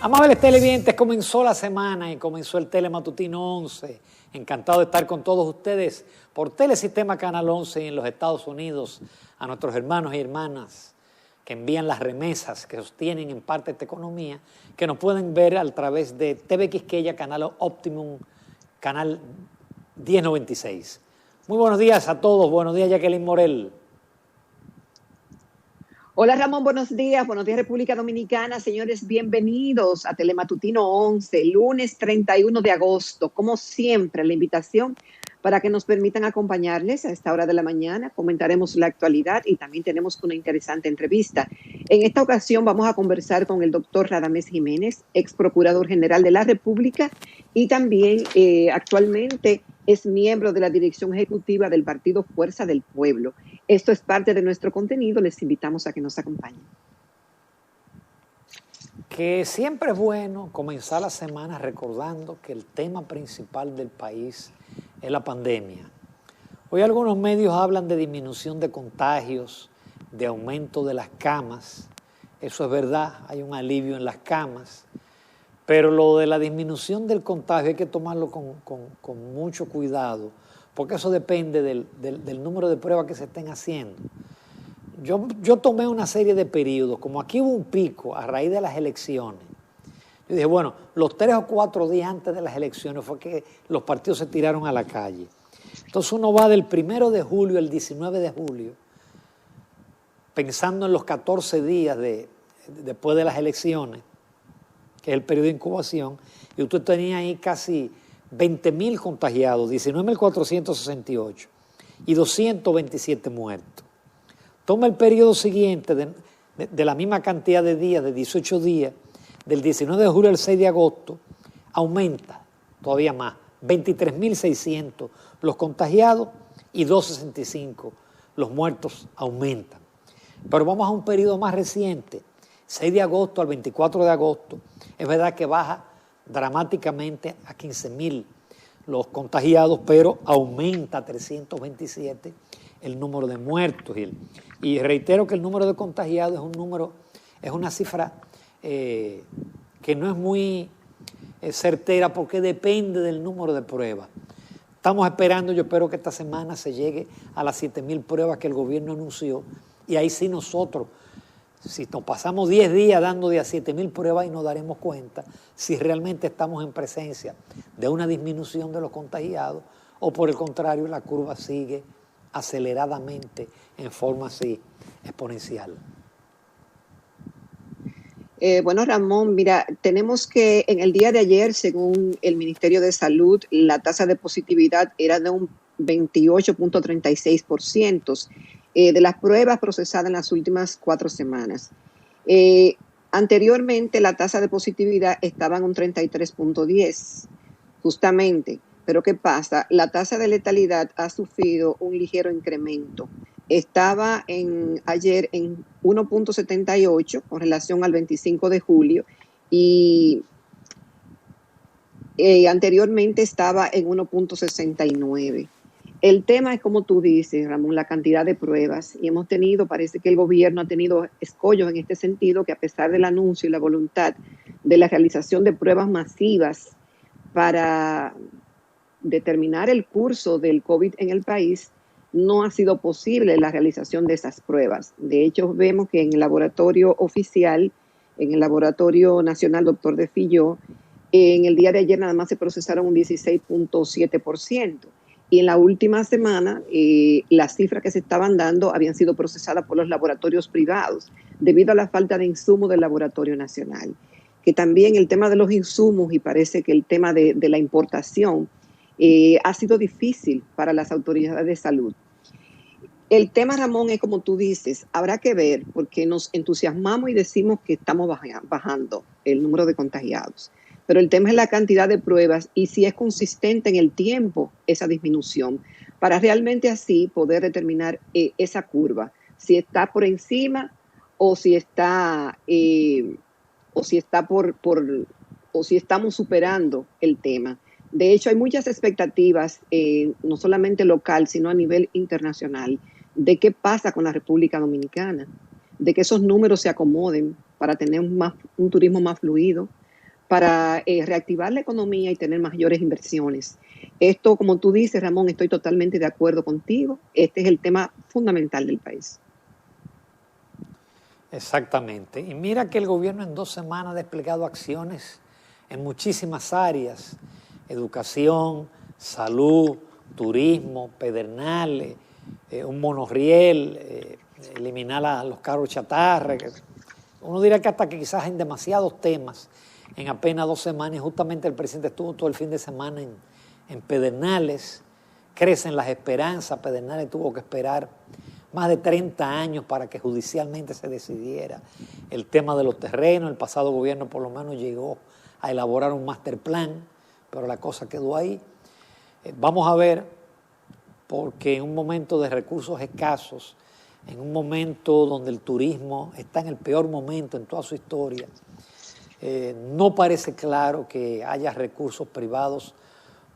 Amables televidentes, comenzó la semana y comenzó el Telematutino 11. Encantado de estar con todos ustedes por Telesistema Canal 11 en los Estados Unidos, a nuestros hermanos y hermanas que envían las remesas, que sostienen en parte esta economía, que nos pueden ver a través de TV Quisqueya, Canal Optimum, Canal 1096. Muy buenos días a todos, buenos días Jacqueline Morel. Hola Ramón, buenos días República Dominicana, señores, bienvenidos a Telematutino 11, lunes 31 de agosto, como siempre la invitación para que nos permitan acompañarles a esta hora de la mañana, comentaremos la actualidad y también tenemos una interesante entrevista. En esta ocasión vamos a conversar con el doctor Radamés Jiménez, ex procurador general de la República y también actualmente es miembro de la dirección ejecutiva del partido Fuerza del Pueblo. Esto es parte de nuestro contenido, les invitamos a que nos acompañen. Que siempre es bueno comenzar la semana recordando que el tema principal del país es la pandemia. Hoy algunos medios hablan de disminución de contagios, de aumento de las camas. Eso es verdad, hay un alivio en las camas. Pero lo de la disminución del contagio hay que tomarlo con mucho cuidado, porque eso depende del número de pruebas que se estén haciendo. Yo tomé una serie de periodos, como aquí hubo un pico a raíz de las elecciones. Yo dije, bueno, los 3 o 4 días antes de las elecciones fue que los partidos se tiraron a la calle. Entonces uno va del 1 de julio al 19 de julio, pensando en los 14 días después de las elecciones, que es el periodo de incubación, y usted tenía ahí casi 20.000 contagiados, 19.468 y 227 muertos. Toma el periodo siguiente de la misma cantidad de días, de 18 días, del 19 de julio al 6 de agosto, aumenta todavía más, 23.600 los contagiados y 265 los muertos aumentan. Pero vamos a un periodo más reciente, 6 de agosto al 24 de agosto, es verdad que baja dramáticamente a 15.000 los contagiados, pero aumenta a 327 el número de muertos. Y reitero que el número de contagiados es una cifra que no es muy certera porque depende del número de pruebas. Estamos esperando, yo espero que esta semana se llegue a las 7.000 pruebas que el gobierno anunció, y ahí sí nosotros, si nos pasamos 10 días dando de a 7.000 pruebas, y nos daremos cuenta si realmente estamos en presencia de una disminución de los contagiados o por el contrario la curva sigue aceleradamente en forma así exponencial. Bueno, Ramón, mira, tenemos que en el día de ayer, según el Ministerio de Salud, la tasa de positividad era de un 28.36%. De las pruebas procesadas en las últimas 4 semanas. Anteriormente la tasa de positividad estaba en un 33.10, justamente. Pero ¿qué pasa? La tasa de letalidad ha sufrido un ligero incremento. Estaba ayer en 1.78 con relación al 25 de julio y anteriormente estaba en 1.69. El tema es, como tú dices, Ramón, la cantidad de pruebas, y parece que el gobierno ha tenido escollos en este sentido, que a pesar del anuncio y la voluntad de la realización de pruebas masivas para determinar el curso del COVID en el país, no ha sido posible la realización de esas pruebas. De hecho, vemos que en el laboratorio oficial, en el Laboratorio Nacional Dr. de Filló, en el día de ayer nada más se procesaron un 16.7%. Y en la última semana, las cifras que se estaban dando habían sido procesadas por los laboratorios privados, debido a la falta de insumos del Laboratorio Nacional. Que también el tema de los insumos, y parece que el tema de la importación, ha sido difícil para las autoridades de salud. El tema, Ramón, es como tú dices, habrá que ver, porque nos entusiasmamos y decimos que estamos bajando el número de contagiados. Pero el tema es la cantidad de pruebas y si es consistente en el tiempo esa disminución, para realmente así poder determinar esa curva, si está por encima o si está o si estamos superando el tema. De hecho, hay muchas expectativas, no solamente local, sino a nivel internacional, de qué pasa con la República Dominicana, de que esos números se acomoden para tener un turismo más fluido, para reactivar la economía y tener mayores inversiones. Esto, como tú dices, Ramón, estoy totalmente de acuerdo contigo. Este es el tema fundamental del país. Exactamente. Y mira que el gobierno en 2 semanas ha desplegado acciones en muchísimas áreas: educación, salud, turismo, pedernales, un monorriel, eliminar los carros chatarra. Uno diría que hasta que quizás en demasiados temas, en apenas 2 semanas, y justamente el presidente estuvo todo el fin de semana en Pedernales. Crecen las esperanzas. Pedernales tuvo que esperar más de 30 años para que judicialmente se decidiera el tema de los terrenos. El pasado gobierno por lo menos llegó a elaborar un master plan, pero la cosa quedó ahí. Vamos a ver, porque en un momento de recursos escasos, en un momento donde el turismo está en el peor momento en toda su historia, no parece claro que haya recursos privados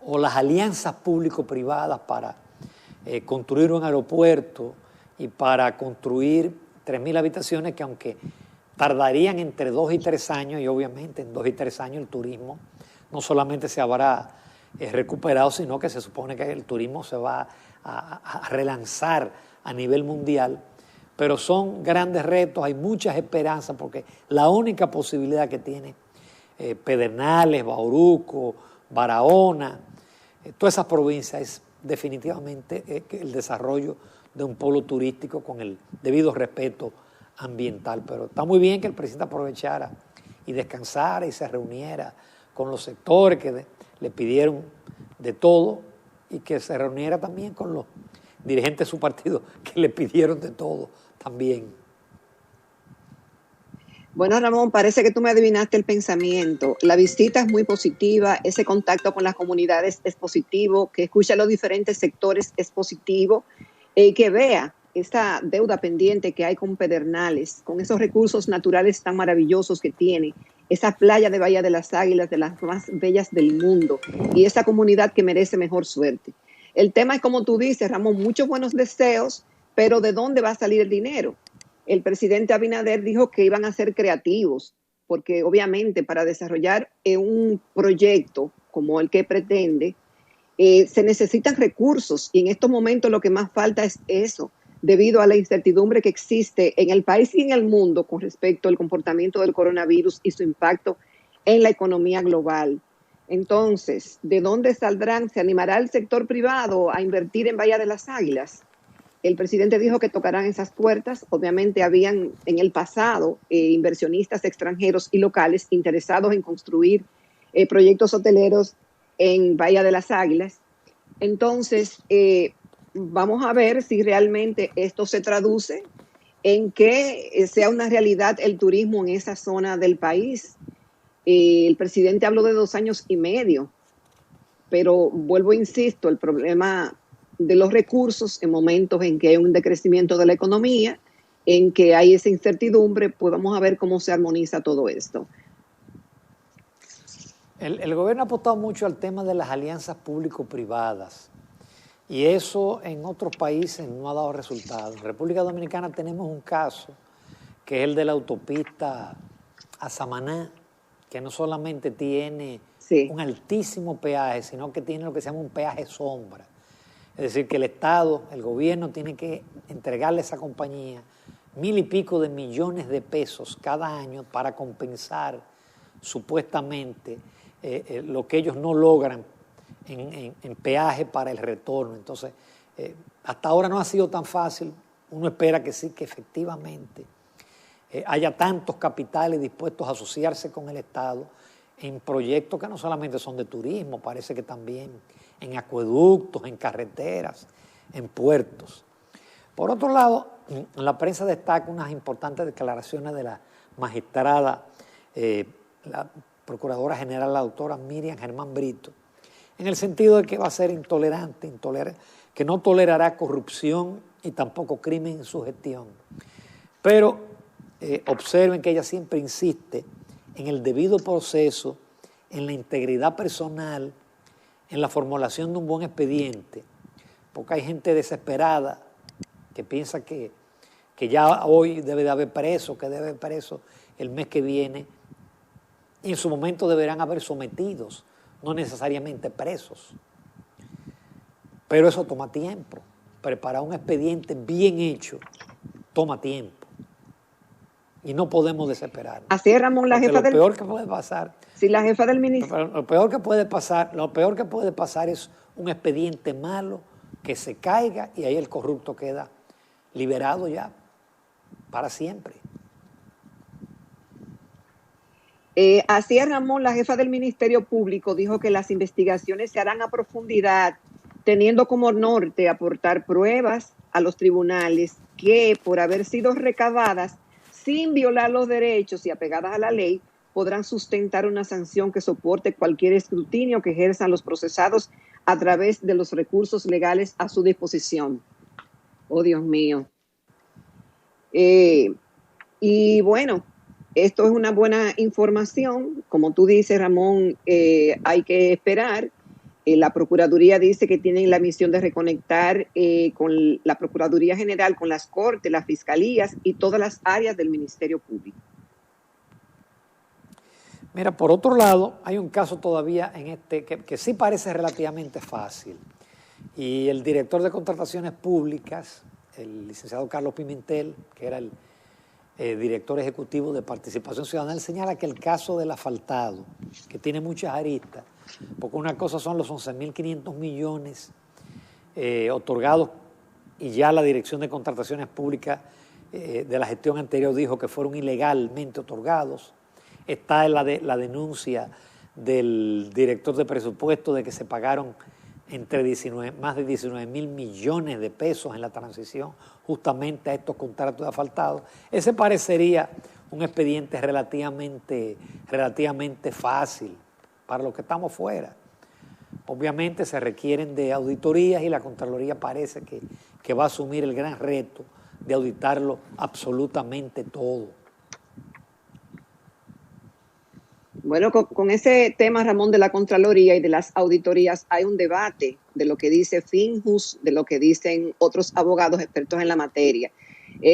o las alianzas público-privadas para construir un aeropuerto y para construir 3.000 habitaciones que, aunque tardarían entre 2 y 3 años, y obviamente en 2 y 3 años el turismo no solamente se habrá recuperado, sino que se supone que el turismo se va a relanzar a nivel mundial, pero son grandes retos. Hay muchas esperanzas, porque la única posibilidad que tiene Pedernales, Bauruco, Barahona, todas esas provincias, es definitivamente el desarrollo de un polo turístico con el debido respeto ambiental. Pero está muy bien que el presidente aprovechara y descansara y se reuniera con los sectores que le pidieron de todo, y que se reuniera también con los dirigentes de su partido que le pidieron de todo también. Bueno, Ramón, parece que tú me adivinaste el pensamiento. La visita es muy positiva, ese contacto con las comunidades es positivo, que escuche a los diferentes sectores es positivo, que vea esa deuda pendiente que hay con Pedernales, con esos recursos naturales tan maravillosos que tiene, esa playa de Bahía de las Águilas, de las más bellas del mundo, y esa comunidad que merece mejor suerte. El tema es, como tú dices, Ramón, muchos buenos deseos, pero ¿de dónde va a salir el dinero? El presidente Abinader dijo que iban a ser creativos, porque obviamente para desarrollar un proyecto como el que pretende, se necesitan recursos, y en estos momentos lo que más falta es eso, debido a la incertidumbre que existe en el país y en el mundo con respecto al comportamiento del coronavirus y su impacto en la economía global. Entonces, ¿de dónde saldrán? ¿Se animará el sector privado a invertir en Bahía de las Águilas? El presidente dijo que tocarán esas puertas. Obviamente habían en el pasado inversionistas extranjeros y locales interesados en construir proyectos hoteleros en Bahía de las Águilas. Entonces, vamos a ver si realmente esto se traduce en que sea una realidad el turismo en esa zona del país. El presidente habló de 2 años y medio, pero vuelvo e insisto, el problema de los recursos en momentos en que hay un decrecimiento de la economía, en que hay esa incertidumbre, pues vamos a ver cómo se armoniza todo esto. El gobierno ha apostado mucho al tema de las alianzas público-privadas, y eso en otros países no ha dado resultados. En República Dominicana tenemos un caso, que es el de la autopista a Samaná, que no solamente tiene un altísimo peaje, sino que tiene lo que se llama un peaje sombra. Es decir, que el Estado, el gobierno, tiene que entregarle a esa compañía 1.000 y pico de millones de pesos cada año para compensar supuestamente lo que ellos no logran en peaje para el retorno. Entonces, hasta ahora no ha sido tan fácil. Uno espera que sí, que efectivamente haya tantos capitales dispuestos a asociarse con el Estado en proyectos que no solamente son de turismo, parece que también en acueductos, en carreteras, en puertos. Por otro lado, la prensa destaca unas importantes declaraciones de la magistrada, la Procuradora General, la doctora Miriam Germán Brito, en el sentido de que va a ser intolerante, que no tolerará corrupción y tampoco crimen en su gestión. Pero observen que ella siempre insiste en el debido proceso, en la integridad personal, en la formulación de un buen expediente, porque hay gente desesperada que piensa que ya hoy debe de haber preso, que debe haber preso el mes que viene, y en su momento deberán haber sometidos, no necesariamente presos. Pero eso toma tiempo. Preparar un expediente bien hecho toma tiempo. Y no podemos desesperar. Así es, Ramón, la jefa lo peor que puede pasar. Sí, la jefa del ministerio. Lo peor que puede pasar es un expediente malo que se caiga y ahí el corrupto queda liberado ya para siempre. Así es, Ramón, la jefa del Ministerio Público dijo que las investigaciones se harán a profundidad, teniendo como norte aportar pruebas a los tribunales que, por haber sido recabadas sin violar los derechos y apegadas a la ley, podrán sustentar una sanción que soporte cualquier escrutinio que ejerzan los procesados a través de los recursos legales a su disposición. Oh, Dios mío. Y bueno, esto es una buena información. Como tú dices, Ramón, hay que esperar. La Procuraduría dice que tienen la misión de reconectar con la Procuraduría General, con las Cortes, las Fiscalías y todas las áreas del Ministerio Público. Mira, por otro lado, hay un caso todavía en que sí parece relativamente fácil. Y el director de Contrataciones Públicas, el licenciado Carlos Pimentel, que era el director ejecutivo de Participación Ciudadana, él señala que el caso del asfaltado, que tiene muchas aristas, porque una cosa son los 11.500 millones otorgados, y ya la Dirección de Contrataciones Públicas de la gestión anterior dijo que fueron ilegalmente otorgados. Está la denuncia del director de presupuesto de que se pagaron más de 19.000 millones de pesos en la transición justamente a estos contratos de asfaltado. Ese parecería un expediente relativamente fácil para los que estamos fuera. Obviamente se requieren de auditorías y la Contraloría parece que va a asumir el gran reto de auditarlo absolutamente todo. Bueno, con ese tema, Ramón, de la Contraloría y de las auditorías, hay un debate de lo que dice Finjus, de lo que dicen otros abogados expertos en la materia.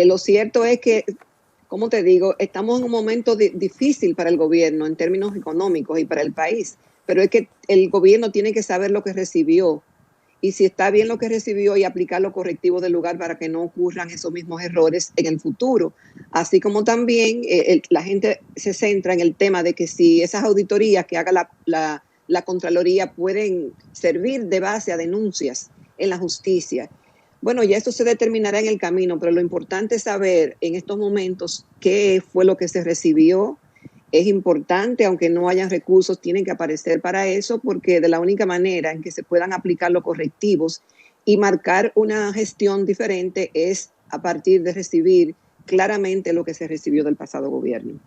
Lo cierto es que, como te digo, estamos en un momento difícil para el gobierno en términos económicos y para el país, pero es que el gobierno tiene que saber lo que recibió y si está bien lo que recibió y aplicar los correctivos del lugar para que no ocurran esos mismos errores en el futuro. Así como también la gente se centra en el tema de que si esas auditorías que haga la Contraloría pueden servir de base a denuncias en la justicia. Bueno, ya esto se determinará en el camino, pero lo importante es saber en estos momentos qué fue lo que se recibió. Es importante, aunque no hayan recursos, tienen que aparecer para eso, porque de la única manera en que se puedan aplicar los correctivos y marcar una gestión diferente es a partir de recibir claramente lo que se recibió del pasado gobierno.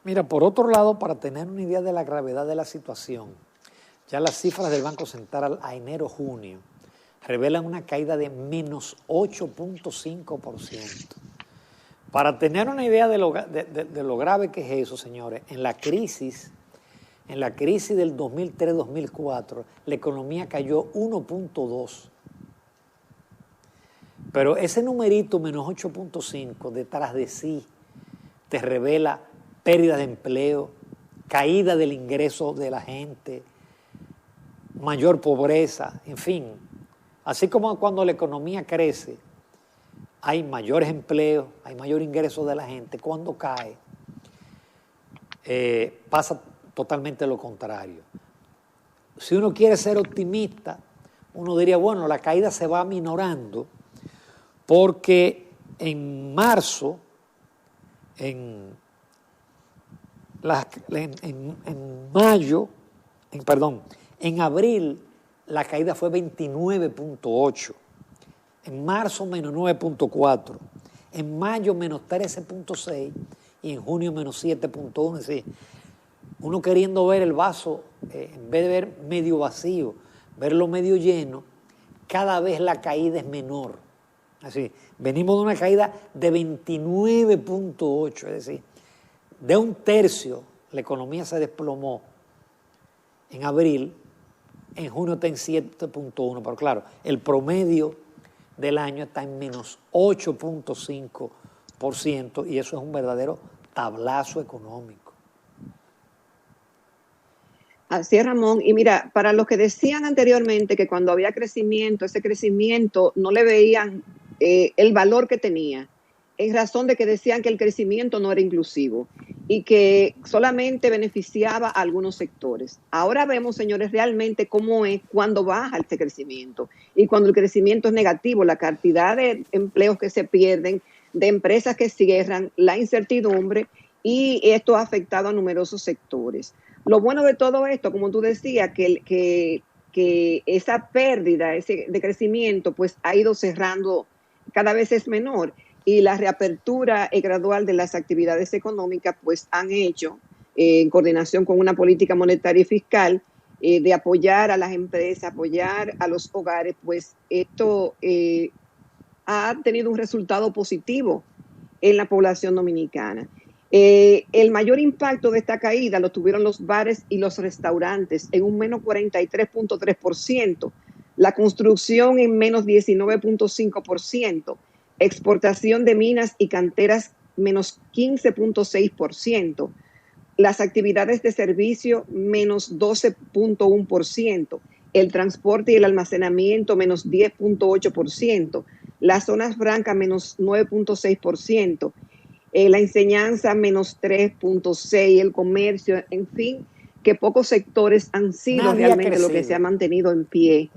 Mira, por otro lado, para tener una idea de la gravedad de la situación, ya las cifras del Banco Central a enero-junio revelan una caída de menos 8.5%. Para tener una idea de lo grave que es eso, señores, en la crisis del 2003-2004, la economía cayó 1.2%. Pero ese numerito, menos 8.5, detrás de sí, te revela pérdida de empleo, caída del ingreso de la gente, mayor pobreza, en fin. Así como cuando la economía crece, hay mayores empleos, hay mayor ingreso de la gente. Cuando cae, pasa totalmente lo contrario. Si uno quiere ser optimista, uno diría, bueno, la caída se va aminorando porque en marzo, en abril, la caída fue 29.8%. En marzo, menos 9.4%. En mayo, menos 13.6%. Y en junio, menos 7.1%. Es decir, uno queriendo ver el vaso, en vez de ver medio vacío, verlo medio lleno, cada vez la caída es menor. Así, venimos de una caída de 29.8%. Es decir, de un tercio la economía se desplomó en abril, en junio está en 7.1%. Pero claro, el promedio del año está en menos 8.5% y eso es un verdadero tablazo económico. Así es, Ramón. Y mira, para los que decían anteriormente que cuando había crecimiento, ese crecimiento no le veían el valor que tenía, en razón de que decían que el crecimiento no era inclusivo y que solamente beneficiaba a algunos sectores. Ahora vemos, señores, realmente cómo es cuando baja este crecimiento y cuando el crecimiento es negativo, la cantidad de empleos que se pierden, de empresas que cierran, la incertidumbre, y esto ha afectado a numerosos sectores. Lo bueno de todo esto, como tú decías, que esa pérdida de crecimiento pues ha ido cerrando, cada vez es menor, y la reapertura gradual de las actividades económicas pues han hecho, en coordinación con una política monetaria y fiscal, de apoyar a las empresas, apoyar a los hogares, pues esto ha tenido un resultado positivo en la población dominicana. El mayor impacto de esta caída lo tuvieron los bares y los restaurantes en un menos 43.3%, la construcción en menos 19.5%, exportación de minas y canteras menos 15.6%, las actividades de servicio menos 12.1%, el transporte y el almacenamiento menos 10.8%, las zonas francas menos 9.6%, la enseñanza menos 3.6%, el comercio, en fin, que pocos sectores han sido Nadie realmente lo que se ha mantenido en pie.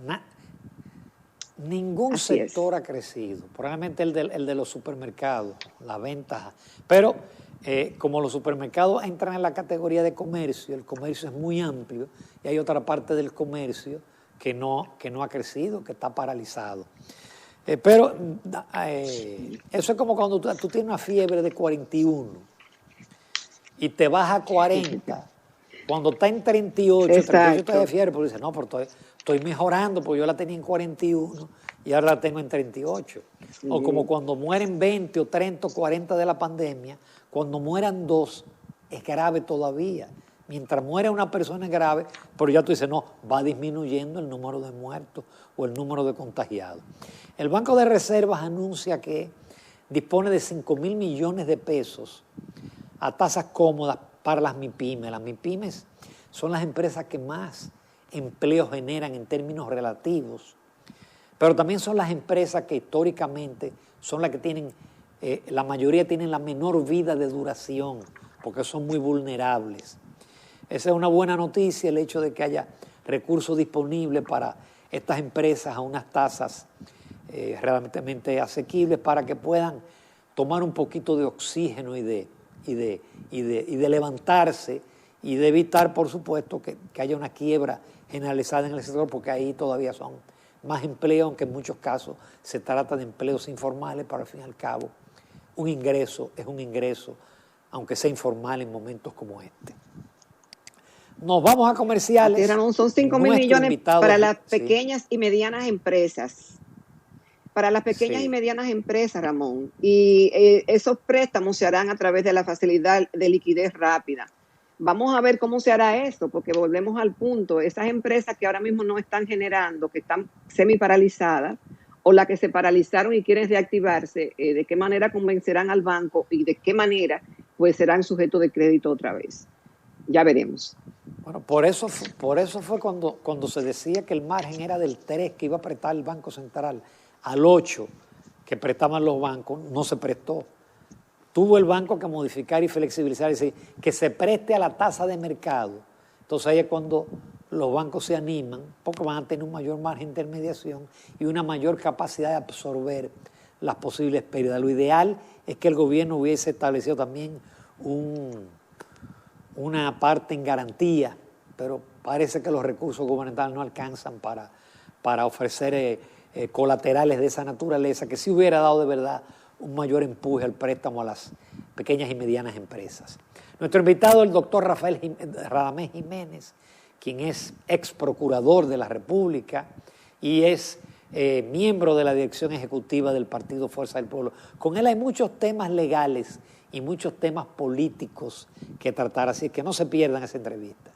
Ningún sector ha crecido, probablemente el de los supermercados, la venta, pero como los supermercados entran en la categoría de comercio, el comercio es muy amplio y hay otra parte del comercio que no ha crecido, que está paralizado. Pero eso es como cuando tú tienes una fiebre de 41 y te baja a 40. Cuando está en 38, 38 te da fiebre, porque dices, no, pero estoy mejorando, porque yo la tenía en 41 y ahora la tengo en 38. Sí. O como cuando mueren 20 o 30 o 40 de la pandemia, cuando mueran 2, es grave todavía. Mientras muere una persona es grave, pero ya tú dices, no, va disminuyendo el número de muertos o el número de contagiados. El Banco de Reservas anuncia que dispone de 5.000 millones de pesos a tasas cómodas para las MIPYMES. Las MIPYMES son las empresas que más empleo generan en términos relativos, pero también son las empresas que históricamente son las que tienen, la mayoría tienen la menor vida de duración, porque son muy vulnerables. Esa es una buena noticia, el hecho de que haya recursos disponibles para estas empresas a unas tasas realmente asequibles para que puedan tomar un poquito de oxígeno y de levantarse y de evitar, por supuesto, que haya una quiebra generalizada en el sector, porque ahí todavía son más empleos, aunque en muchos casos se trata de empleos informales, pero al fin y al cabo un ingreso es un ingreso, aunque sea informal en momentos como este. Nos vamos a comerciales. Ramón, son 5.000 millones para las pequeñas y medianas empresas. Para las pequeñas y medianas empresas, Ramón. Y esos préstamos se harán a través de la facilidad de liquidez rápida. Vamos a ver cómo se hará esto, porque volvemos al punto. Esas empresas que ahora mismo no están generando, que están semi-paralizadas, o las que se paralizaron y quieren reactivarse, ¿de qué manera convencerán al banco y de qué manera pues serán sujetos de crédito otra vez? Ya veremos. Bueno, por eso fue cuando se decía que el margen era del 3 que iba a prestar el Banco Central al 8 que prestaban los bancos, no se prestó. Tuvo el banco que modificar y flexibilizar, es decir, que se preste a la tasa de mercado. Entonces ahí es cuando los bancos se animan, porque van a tener un mayor margen de intermediación y una mayor capacidad de absorber las posibles pérdidas. Lo ideal es que el gobierno hubiese establecido también una parte en garantía, pero parece que los recursos gubernamentales no alcanzan para ofrecer colaterales de esa naturaleza, que sí hubiera dado de verdad un mayor empuje al préstamo a las pequeñas y medianas empresas. Nuestro invitado es el doctor Radamés Jiménez, quien es ex procurador de la República y es miembro de la dirección ejecutiva del Partido Fuerza del Pueblo. Con él hay muchos temas legales y muchos temas políticos que tratar, así que no se pierdan esa entrevista.